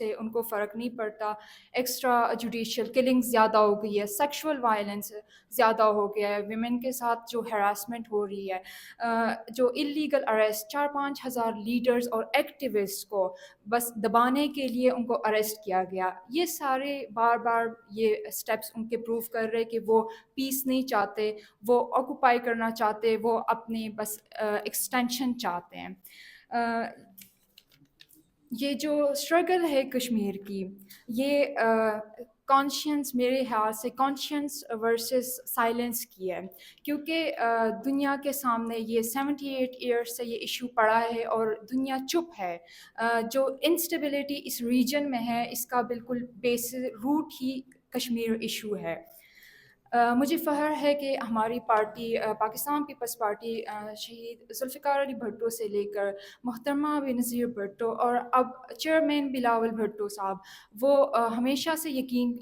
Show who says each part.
Speaker 1: سے ان کو فرق نہیں پڑتا. ایکسٹرا جوڈیشل کنگز زیادہ ہو گئی ہے, سیکشول وائلنس زیادہ ہو گیا ہے, ویمن کے ساتھ جو ہراسمنٹ ہو رہی ہے, جو انلیگل اریسٹ 4-5 ہزار لیڈرز اور ایکٹیوسٹ کو بس دبانے کے لیے ان کو اریسٹ کیا گیا. یہ سارے بار بار یہ اسٹیپس ان کے پروف کر رہے کہ وہ پیس نہیں چاہتے, وہ آکوپائی کرنا چاہتے, وہ اپنے بس ایکسٹینشن چاہتے ہیں. یہ جو اسٹرگل ہے کشمیر کی, یہ کانشینس میرے خیال سے کانشینس ورسز سائلنس کی ہے, کیونکہ دنیا کے سامنے یہ 78 ایئرس سے یہ ایشو پڑا ہے اور دنیا چپ ہے. جو انسٹیبلٹی اس ریجن میں ہے اس کا بالکل بیس روٹ ہی کشمیر ایشو ہے. مجھے فخر ہے کہ ہماری پارٹی پاکستان پیپلز پارٹی شہید ذوالفقار علی بھٹو سے لے کر محترمہ بینظیر بھٹو اور اب چیئرمین بلاول بھٹو صاحب, وہ ہمیشہ سے یقین